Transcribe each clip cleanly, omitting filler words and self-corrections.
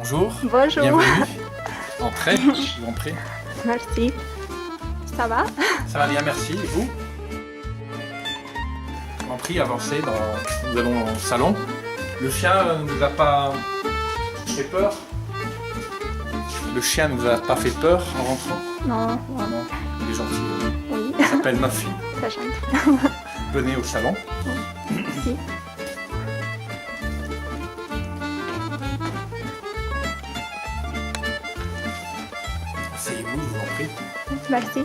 Bonjour. Bonjour. Bienvenue. Entrez, je vous en prie. Merci. Ça va? Ça va bien, merci. Et vous? Je vous en prie, avancez. Nous allons au salon. Le chien ne nous a pas fait peur. Le chien ne nous a pas fait peur en rentrant. Non, Non, il est gentil. oui, Il s'appelle Muffy. très gentil. Venez au salon. Merci. Asseyez-vous, je vous en prie. Merci.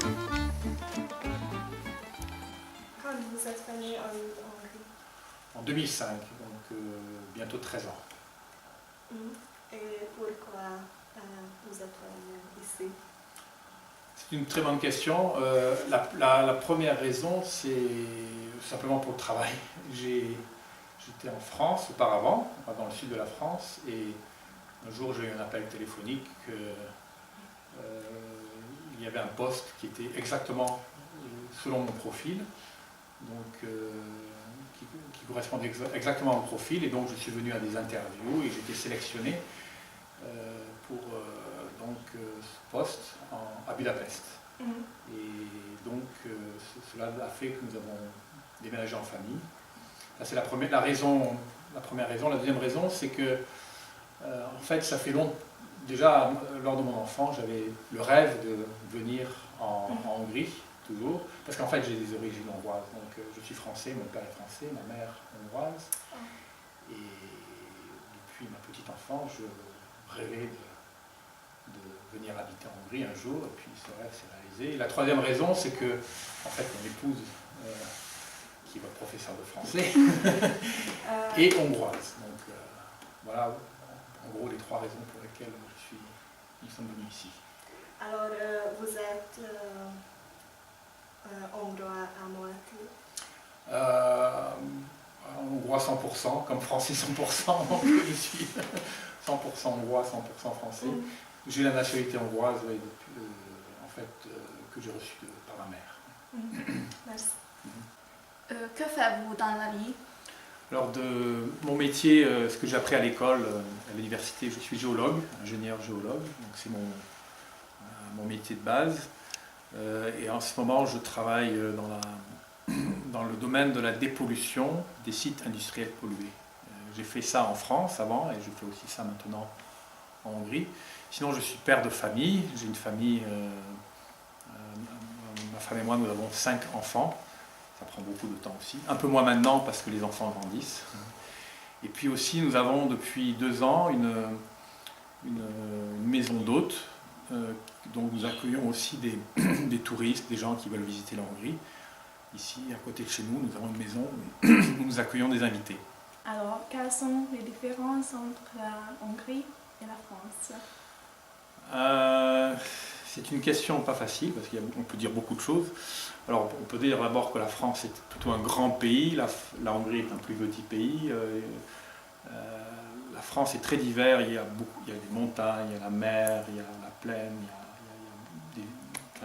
Quand vous êtes venu en Hongrie? En 2005, donc bientôt 13 ans. Et pourquoi vous êtes venu ici? C'est une très bonne question. La première raison, c'est simplement pour le travail. J'étais en France auparavant, dans le sud de la France, et un jour j'ai eu un appel téléphonique il y avait un poste qui était exactement selon mon profil, donc qui correspondait exactement au profil, et donc je suis venu à des interviews et j'ai été sélectionné pour ce poste à Budapest. Et donc cela a fait que nous avons déménagé en famille. Ça, c'est la première raison. La deuxième raison, c'est que en fait, ça fait longtemps. Déjà, lors de mon enfance, j'avais le rêve de venir en Hongrie, toujours, parce qu'en fait, j'ai des origines hongroises. Donc, je suis français, mon père est français, ma mère hongroise. Et depuis ma petite enfance, je rêvais de venir habiter en Hongrie un jour, et puis ce rêve s'est réalisé. Et la troisième raison, c'est que, en fait, mon épouse, qui est votre professeur de français, est hongroise. Donc, voilà, en gros, les trois raisons pour lesquelles nous sommes venus ici. Alors, vous êtes hongrois à moitié? Hongrois 100%, comme français 100%, donc je suis 100% hongrois, 100% français. J'ai la nationalité hongroise en fait, que j'ai reçue par ma mère. Merci. Que faites-vous dans la vie? Alors de mon métier, ce que j'ai appris à l'école, à l'université, je suis géologue, ingénieur géologue, donc c'est mon métier de base. Et en ce moment, je travaille dans le domaine de la dépollution des sites industriels pollués. J'ai fait ça en France avant et je fais aussi ça maintenant en Hongrie. Sinon, je suis père de famille, j'ai une famille, ma femme et moi, nous avons 5 enfants. Ça prend beaucoup de temps aussi. Un peu moins maintenant parce que les enfants grandissent. Et puis aussi, nous avons depuis 2 ans une maison d'hôtes. Donc nous accueillons aussi des touristes, des gens qui veulent visiter la Hongrie. Ici, à côté de chez nous, nous avons une maison où nous accueillons des invités. Alors, quelles sont les différences entre la Hongrie et la France? C'est une question pas facile parce qu'on peut dire beaucoup de choses. Alors on peut dire d'abord que la France est plutôt un grand pays, la Hongrie est un plus petit pays. La France est très divers, il y a des montagnes, il y a la mer, il y a la plaine,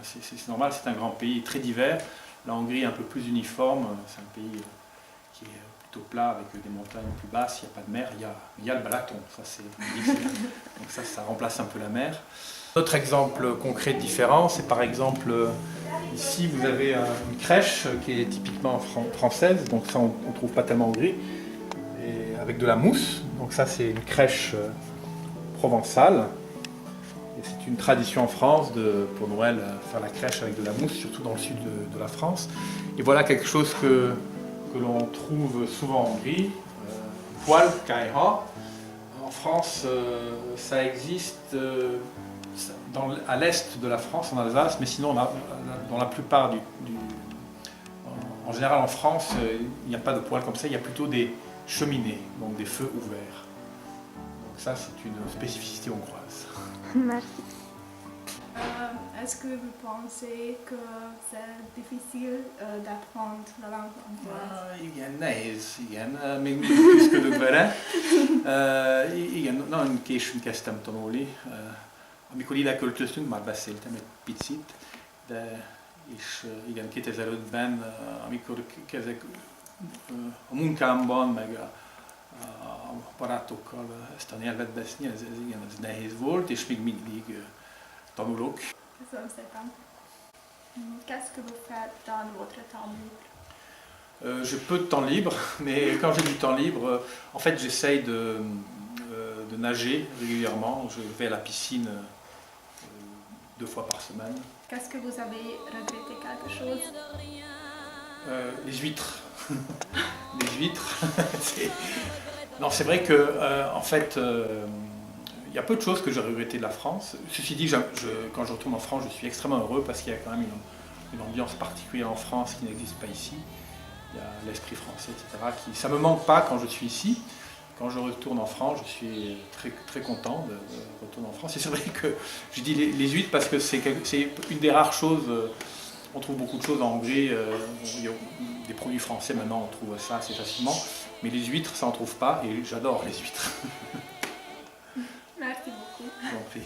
c'est normal, c'est un grand pays très divers. La Hongrie est un peu plus uniforme, c'est un pays qui est plutôt plat avec des montagnes plus basses, il n'y a pas de mer, il y a le Balaton, donc ça remplace un peu la mer. Autre exemple concret de différence, c'est par exemple ici vous avez une crèche qui est typiquement française, donc ça on ne trouve pas tellement en Hongrie, et avec de la mousse. Donc ça c'est une crèche provençale. Et c'est une tradition en France pour Noël faire la crèche avec de la mousse, surtout dans le sud de la France. Et voilà quelque chose que l'on trouve souvent en Hongrie, poêle, kaiha. En France, ça existe à l'est de la France, en Alsace, mais sinon dans la plupart en général en France, il n'y a pas de poêle comme ça, il y a plutôt des cheminées, donc des feux ouverts. Donc ça c'est une spécificité hongroise. Merci. Est-ce que vous pensez que c'est difficile d'apprendre la langue hongroise? Igen, nehéz, igen, még mindig küzdök vele. Igen, nagyon későn kezdtem tanulni. Amikor ide költöztünk, már beszéltem egy picit, és igen, 2005-ben, amikor kezdek a munkámban, meg a barátokkal ezt a nyelvet beszélni, ez nehéz volt, és még mindig tanulok. Köszönöm szépen. Qu'est-ce que vous faites dans votre temps libre? J'ai peu de temps libre, mais quand j'ai du temps libre, en fait j'essaye de nager régulièrement. Je vais à la piscine 2 fois par semaine. Qu'est-ce que vous avez regretté quelque chose? Les huîtres. Les huîtres. Non, c'est vrai que, en fait, il y a peu de choses que j'ai regrettées de la France. Ceci dit, quand je retourne en France, je suis extrêmement heureux parce qu'il y a quand même une ambiance particulière en France qui n'existe pas ici. Il y a l'esprit français, etc. Ça ne me manque pas quand je suis ici. Quand je retourne en France, je suis très, très content de retourner en France. Et c'est vrai que je dis les huîtres parce que c'est une des rares choses. On trouve beaucoup de choses en Hongrie. Il y a des produits français maintenant, on trouve ça assez facilement. Mais les huîtres, ça on trouve pas. Et j'adore les huîtres. Merci beaucoup. Je vous en prie.